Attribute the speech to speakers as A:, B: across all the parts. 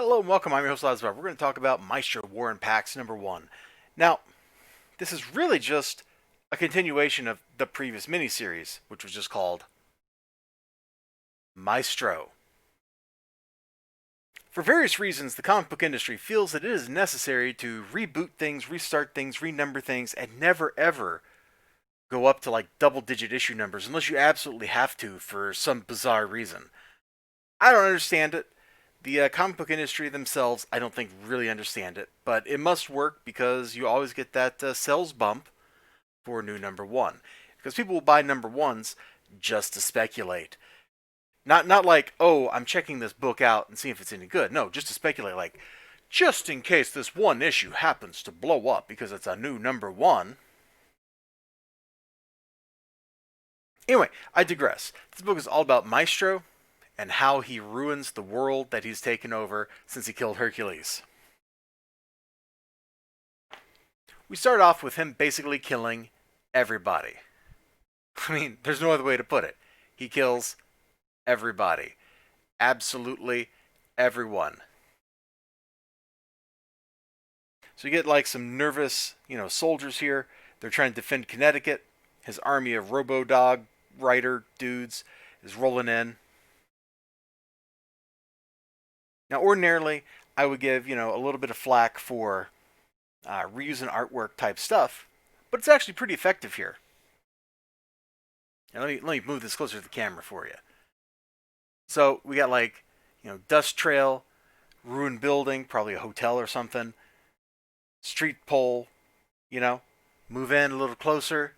A: Hello and welcome. I'm your host, Elizibar. We're going to talk about Maestro War and Pax #1. Now, this is really just a continuation of the previous miniseries, which was just called Maestro. For various reasons, the comic book industry feels that it is necessary to reboot things, restart things, renumber things, and never ever go up to like double-digit issue numbers unless you absolutely have to for some bizarre reason. I don't understand it. The comic book industry themselves, I don't think really understand it, but it must work because you always get that sales bump for new #1. Because people will buy #1s just to speculate. Not like, oh, I'm checking this book out and seeing if it's any good. No, just to speculate, like, just in case this one issue happens to blow up because it's a new #1. Anyway, I digress. This book is all about Maestro and how he ruins the world that he's taken over since he killed Hercules. We start off with him basically killing everybody. I mean, there's no other way to put it. He kills everybody. Absolutely everyone. So you get like some nervous, soldiers here. They're trying to defend Connecticut. His army of robo-dog rider dudes is rolling in. Now, ordinarily, I would give, a little bit of flack for reusing artwork type stuff, but it's actually pretty effective here. Now, let me move this closer to the camera for you. So we got like, dust trail, ruined building, probably a hotel or something, street pole, move in a little closer,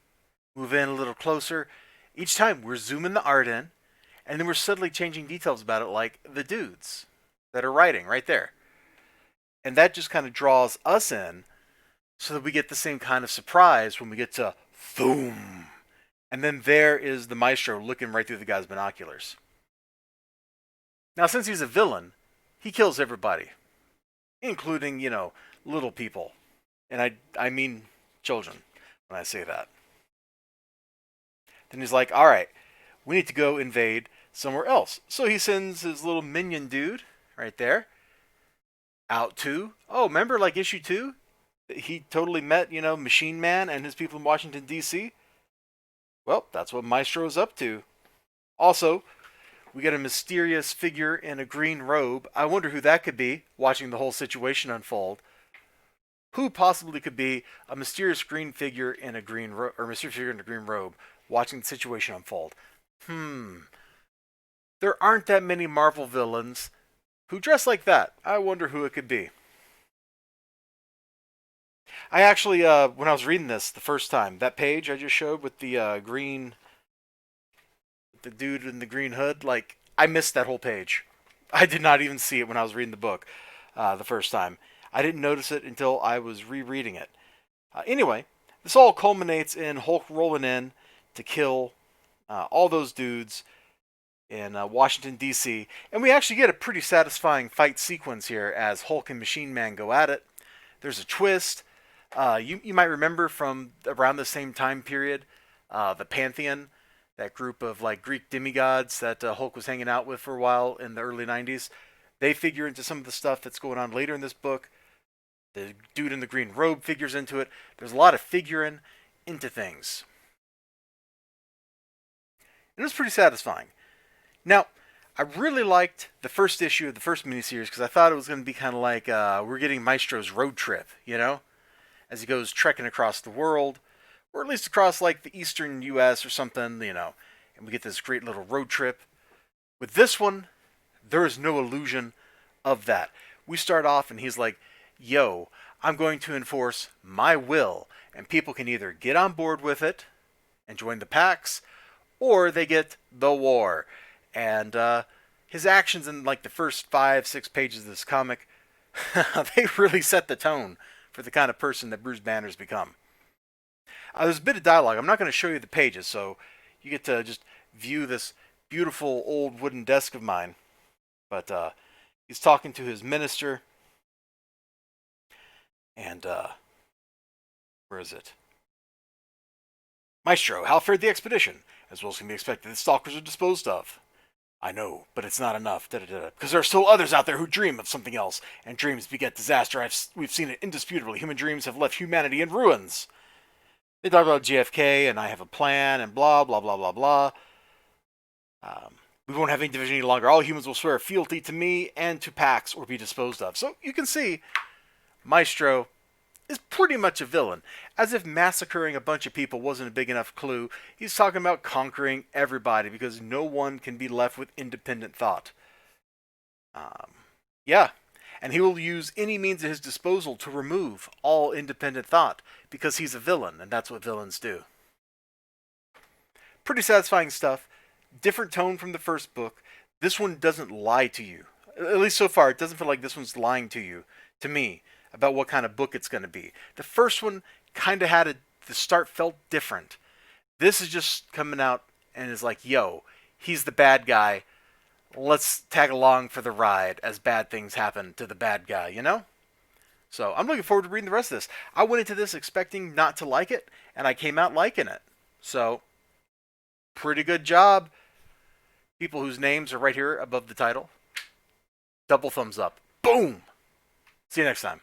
A: move in a little closer. Each time we're zooming the art in, and then we're subtly changing details about it, like the dudes that are writing right there. And that just kind of draws us in so that we get the same kind of surprise when we get to boom. And then there is the Maestro looking right through the guy's binoculars. Now, since he's a villain, he kills everybody, including, little people. And I mean children when I say that. Then he's like, all right, we need to go invade somewhere else. So he sends his little minion dude right there out to, oh, remember like issue 2? He totally met, Machine Man and his people in Washington, D.C.? Well, that's what Maestro is up to. Also, we get a mysterious figure in a green robe. I wonder who that could be, watching the whole situation unfold. Who possibly could be a mysterious green figure in a green or mysterious figure in a green robe, watching the situation unfold? There aren't that many Marvel villains who dress like that. I wonder who it could be. I actually, when I was reading this the first time, that page I just showed with the the dude in the green hood, like, I missed that whole page. I did not even see it when I was reading the book the first time. I didn't notice it until I was rereading it. Anyway, this all culminates in Hulk rolling in to kill all those dudes in Washington, D.C. And we actually get a pretty satisfying fight sequence here as Hulk and Machine Man go at it. There's a twist. You might remember from around the same time period, the Pantheon, that group of like Greek demigods that Hulk was hanging out with for a while in the early 90s. They figure into some of the stuff that's going on later in this book. The dude in the green robe figures into it. There's a lot of figuring into things. And it was pretty satisfying. Now, I really liked the first issue of the first miniseries because I thought it was going to be kind of like we're getting Maestro's road trip, as he goes trekking across the world, or at least across like the eastern U.S. or something, and we get this great little road trip. With this one, there is no illusion of that. We start off and he's like, yo, I'm going to enforce my will, and people can either get on board with it and join the Pax, or they get the war. And his actions in like the first 5-6 pages of this comic, they really set the tone for the kind of person that Bruce Banner's become. There's a bit of dialogue. I'm not going to show you the pages, so you get to just view this beautiful old wooden desk of mine. But he's talking to his minister, and where is it? Maestro, how fared the expedition? As well as can be expected, the stalkers are disposed of. I know, but it's not enough. Because there are still others out there who dream of something else, and dreams beget disaster. We've seen it indisputably. Human dreams have left humanity in ruins. They talk about JFK, and I have a plan, and blah, blah, blah, blah, blah. We won't have any division any longer. All humans will swear fealty to me and to Pax or be disposed of. So you can see, Maestro is pretty much a villain. As if massacring a bunch of people wasn't a big enough clue, he's talking about conquering everybody because no one can be left with independent thought. Yeah, and he will use any means at his disposal to remove all independent thought because he's a villain, and that's what villains do. Pretty satisfying stuff. Different tone from the first book. This one doesn't lie to you. At least so far, it doesn't feel like this one's lying to me, about what kind of book it's going to be. The first one kind of the start felt different. This is just coming out and is like, yo, he's the bad guy. Let's tag along for the ride as bad things happen to the bad guy, you know? So I'm looking forward to reading the rest of this. I went into this expecting not to like it, and I came out liking it. So, pretty good job. People whose names are right here above the title. Double thumbs up. Boom! See you next time.